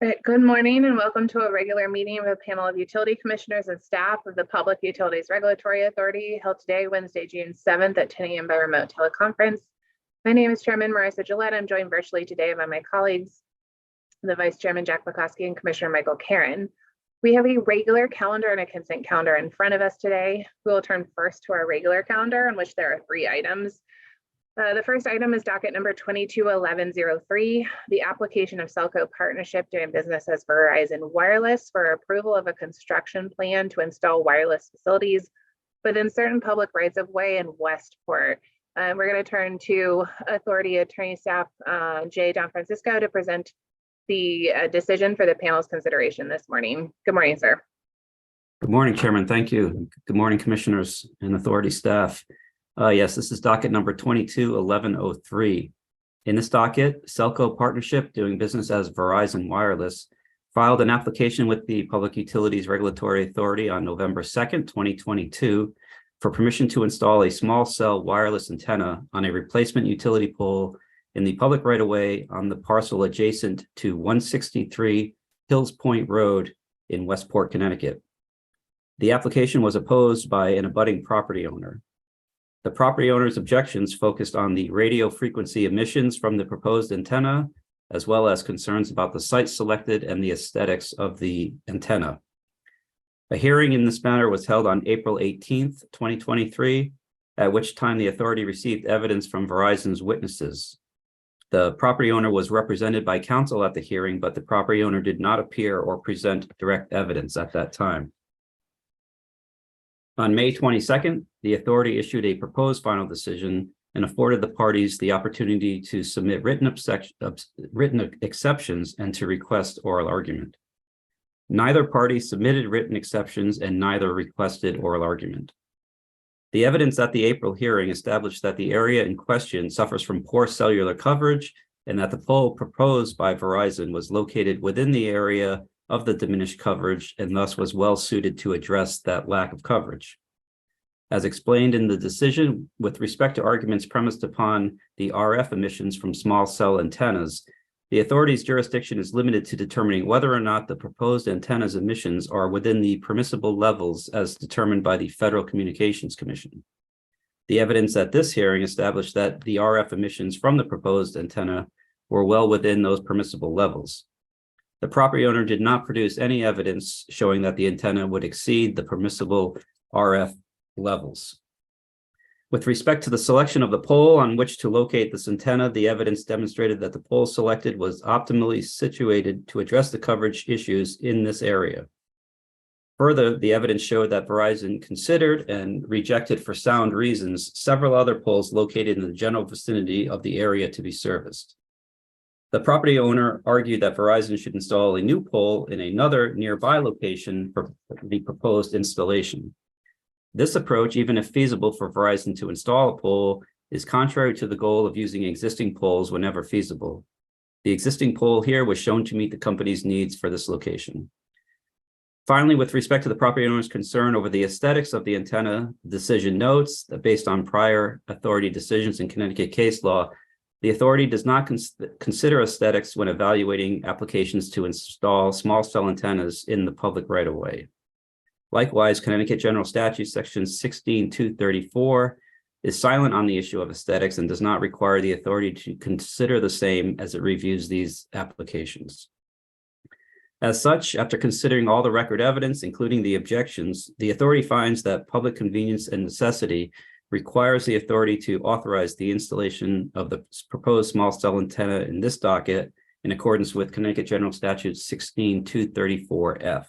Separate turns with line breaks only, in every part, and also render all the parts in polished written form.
Right. Good morning and welcome to a regular meeting of a panel of utility commissioners and staff of the Public Utilities Regulatory Authority held today, Wednesday, June 7th at 10 a.m. by remote teleconference. My name is Chairman Marissa Gillette. I'm joined virtually today by my colleagues, the Vice Chairman Jack McCoskey and Commissioner Michael Karen. We have a regular calendar and a consent calendar in front of us today. We will turn first to our regular calendar, in which there are 3 items. The first item is docket number 221103, the application of Selco Partnership doing business as Verizon Wireless for approval of a construction plan to install wireless facilities within certain public rights of way in Westport. We're going to turn to Authority Attorney Staff Jay Don Francisco to present the decision for the panel's consideration this morning. Good morning, sir.
Good morning, Chairman. Thank you. Good morning, Commissioners and Authority staff. Yes, this is docket number 221103. In this docket, Selco Partnership doing business as Verizon Wireless filed an application with the Public Utilities Regulatory Authority on November 2nd, 2022 for permission to install a small cell wireless antenna on a replacement utility pole in the public right-of-way on the parcel adjacent to 163 Hills Point Road in Westport, Connecticut. The application was opposed by an abutting property owner. The property owner's objections focused on the radio frequency emissions from the proposed antenna, as well as concerns about the site selected and the aesthetics of the antenna. A hearing in this matter was held on April 18th, 2023, at which time the authority received evidence from Verizon's witnesses. The property owner was represented by counsel at the hearing, but the property owner did not appear or present direct evidence at that time. On May 22nd, the authority issued a proposed final decision and afforded the parties the opportunity to submit written exceptions and to request oral argument. Neither party submitted written exceptions and neither requested oral argument. The evidence at the April hearing established that the area in question suffers from poor cellular coverage and that the pole proposed by Verizon was located within the area of the diminished coverage and thus was well suited to address that lack of coverage. As explained in the decision, with respect to arguments premised upon the RF emissions from small cell antennas, the authority's jurisdiction is limited to determining whether or not the proposed antenna's emissions are within the permissible levels as determined by the Federal Communications Commission. The evidence at this hearing established that the RF emissions from the proposed antenna were well within those permissible levels. The property owner did not produce any evidence showing that the antenna would exceed the permissible RF levels. With respect to the selection of the pole on which to locate this antenna, the evidence demonstrated that the pole selected was optimally situated to address the coverage issues in this area. Further, the evidence showed that Verizon considered and rejected for sound reasons several other poles located in the general vicinity of the area to be serviced. The property owner argued that Verizon should install a new pole in another nearby location for the proposed installation. This approach, even if feasible for Verizon to install a pole, is contrary to the goal of using existing poles whenever feasible. The existing pole here was shown to meet the company's needs for this location. Finally, with respect to the property owner's concern over the aesthetics of the antenna, the decision notes that based on prior authority decisions in Connecticut case law, the authority does not consider aesthetics when evaluating applications to install small cell antennas in the public right-of-way. Likewise, Connecticut General Statute Section 16234 is silent on the issue of aesthetics and does not require the authority to consider the same as it reviews these applications. As such, after considering all the record evidence, including the objections, the authority finds that public convenience and necessity requires the authority to authorize the installation of the proposed small cell antenna in this docket in accordance with Connecticut General Statute 16234F.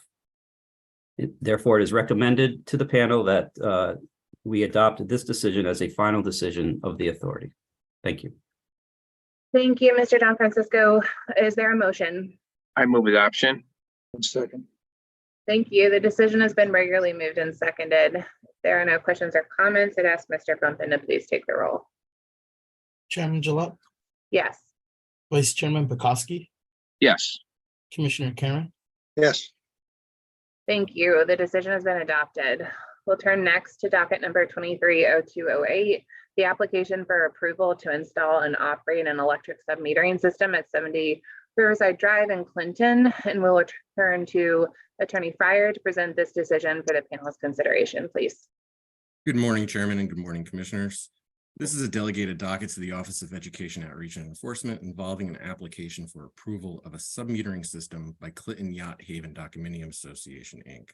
Therefore, it is recommended to the panel that we adopt this decision as a final decision of the authority. Thank you.
Thank you, Mr. Don Francisco. Is there a motion?
I move adoption.
Second.
Thank you. The decision has been regularly moved and seconded. If there are no questions or comments, I'd ask Mr. Crumpton to please take the roll.
Chairman Gillette,
Yes.
Vice Chairman Pekoski,
Yes.
Commissioner Karen,
Yes.
Thank you. The decision has been adopted. We'll turn next to docket number 230208, the application for approval to install and operate an electric submetering system at 70 Riverside Drive in Clinton, and we'll return to Attorney Fryer to present this decision for the panel's consideration, please.
Good morning, Chairman, and good morning, Commissioners. This is a delegated docket to the Office of Education Outreach and Enforcement involving an application for approval of a submetering system by Clinton Yacht Haven Condominium Association, Inc.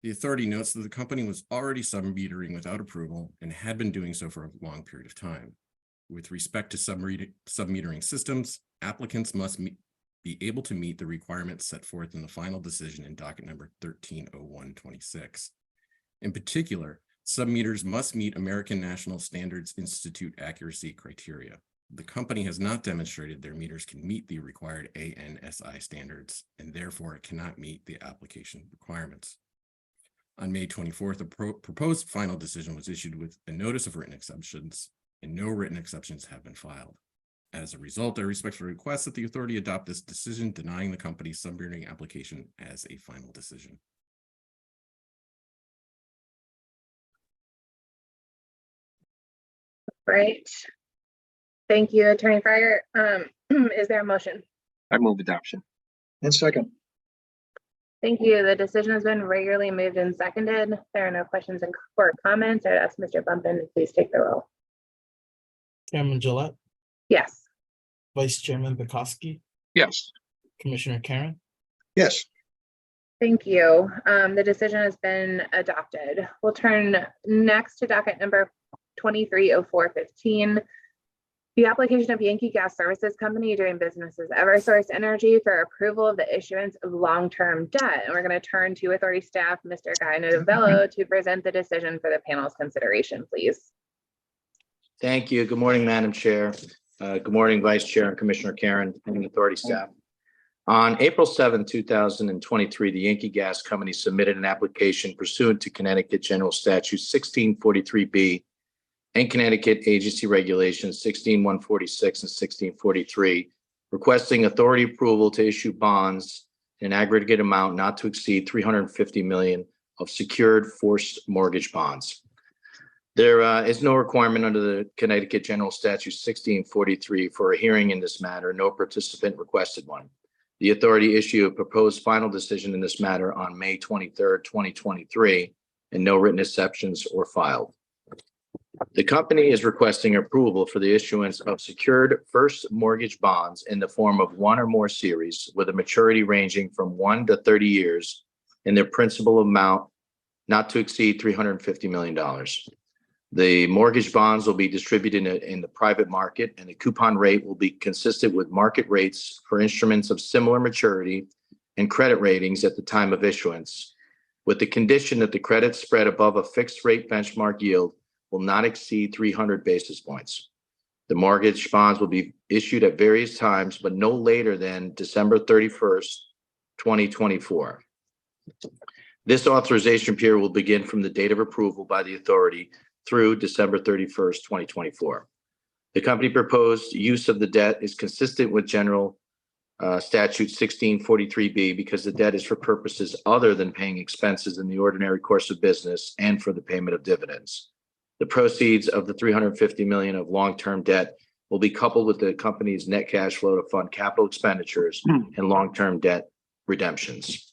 The authority notes that the company was already submetering without approval and had been doing so for a long period of time. With respect to submetering systems, applicants must be able to meet the requirements set forth in the final decision in docket number 130126. In particular, submeters must meet American National Standards Institute accuracy criteria. The company has not demonstrated their meters can meet the required ANSI standards, and therefore it cannot meet the application requirements. On May 24th, a proposed final decision was issued with a notice of written exceptions, and no written exceptions have been filed. As a result, I respectfully request that the authority adopt this decision denying the company's submetering application as a final decision.
Right. Thank you, Attorney Fryer. Is there a motion?
I move adoption.
And second.
Thank you. The decision has been regularly moved and seconded. There are no questions or comments. I'd ask Mr. Bumpin to please take the roll.
Chairman Gillette,
Yes.
Vice Chairman Bukowski,
Yes.
Commissioner Karen,
Yes.
Thank you. The decision has been adopted. We'll turn next to docket number 230415. The application of Yankee Gas Services Company doing business as Eversource Energy for approval of the issuance of long-term debt. And we're going to turn to authority staff, Mr. Guy Novello, to present the decision for the panel's consideration, please.
Thank you. Good morning, Madam Chair. Good morning, Vice Chair and Commissioner Karen and authority staff. On April 7, 2023, the Yankee Gas Company submitted an application pursuant to Connecticut General Statute 1643B and Connecticut Agency Regulations 16146 and 1643, requesting authority approval to issue bonds in an aggregate amount not to exceed $350 million of secured forced mortgage bonds. There is no requirement under the Connecticut General Statute 1643 for a hearing in this matter. No participant requested one. The authority issued a proposed final decision in this matter on May 23, 2023, and no written exceptions were filed. The company is requesting approval for the issuance of secured first mortgage bonds in the form of one or more series with a maturity ranging from 1 to 30 years and their principal amount not to exceed $350 million. The mortgage bonds will be distributed in the private market, and the coupon rate will be consistent with market rates for instruments of similar maturity and credit ratings at the time of issuance, with the condition that the credit spread above a fixed rate benchmark yield will not exceed 300 basis points. The mortgage bonds will be issued at various times, but no later than December 31st, 2024. This authorization period will begin from the date of approval by the authority through December 31st, 2024. The company proposed use of the debt is consistent with General Statute 1643B because the debt is for purposes other than paying expenses in the ordinary course of business and for the payment of dividends. The proceeds of the $350 million of long-term debt will be coupled with the company's net cash flow to fund capital expenditures and long-term debt redemptions.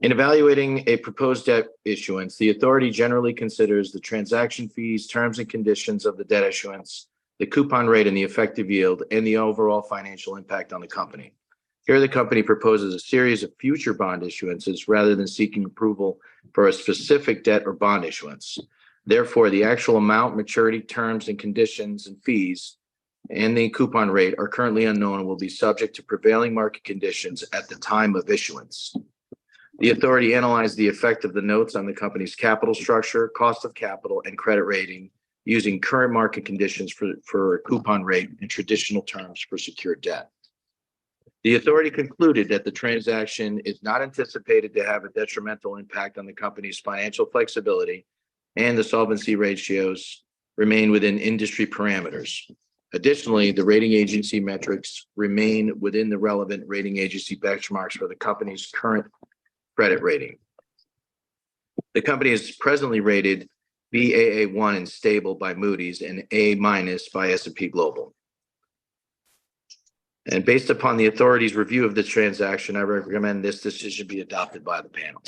In evaluating a proposed debt issuance, the authority generally considers the transaction fees, terms and conditions of the debt issuance, the coupon rate and the effective yield, and the overall financial impact on the company. Here, the company proposes a series of future bond issuances rather than seeking approval for a specific debt or bond issuance. Therefore, the actual amount, maturity, terms and conditions and fees and the coupon rate are currently unknown and will be subject to prevailing market conditions at the time of issuance. The authority analyzed the effect of the notes on the company's capital structure, cost of capital, and credit rating using current market conditions for a coupon rate and traditional terms for secured debt. The authority concluded that the transaction is not anticipated to have a detrimental impact on the company's financial flexibility and the solvency ratios remain within industry parameters. Additionally, the rating agency metrics remain within the relevant rating agency benchmarks for the company's current credit rating. The company is presently rated Baa1 and stable by Moody's and A- by S&P Global. And based upon the authority's review of this transaction, I recommend this decision be adopted by the panel.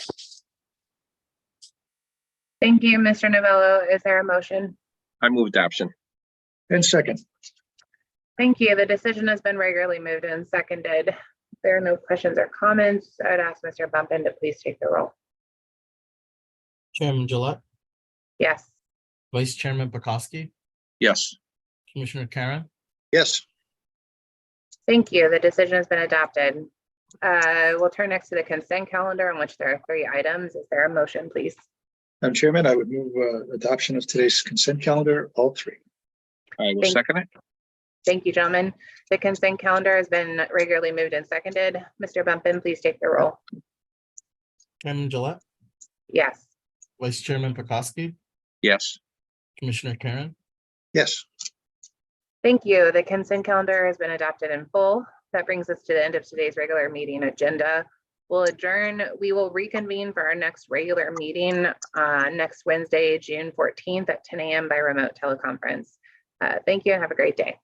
Thank you, Mr. Novello. Is there a motion?
I move adoption.
And second.
Thank you. The decision has been regularly moved and seconded. If there are no questions or comments, I would ask Mr. Bumpin to please take the roll.
Chairman Gillette,
Yes.
Vice Chairman Bukowski,
Yes.
Commissioner Karen,
Yes.
Thank you. The decision has been adopted. We'll turn next to the consent calendar, on which there are 3 items. Is there a motion, please?
Madam Chairman, I would move adoption of today's consent calendar, all 3.
I will
Thank-
second it.
Thank you, gentlemen. The consent calendar has been regularly moved and seconded. Mr. Bumpin, please take the roll.
Chairman Gillette,
Yes.
Vice Chairman Bukowski,
Yes.
Commissioner Karen,
Yes.
Thank you. The consent calendar has been adopted in full. That brings us to the end of today's regular meeting agenda. We'll adjourn. We will reconvene for our next regular meeting next Wednesday, June 14th at 10 a.m. by remote teleconference. Thank you and have a great day.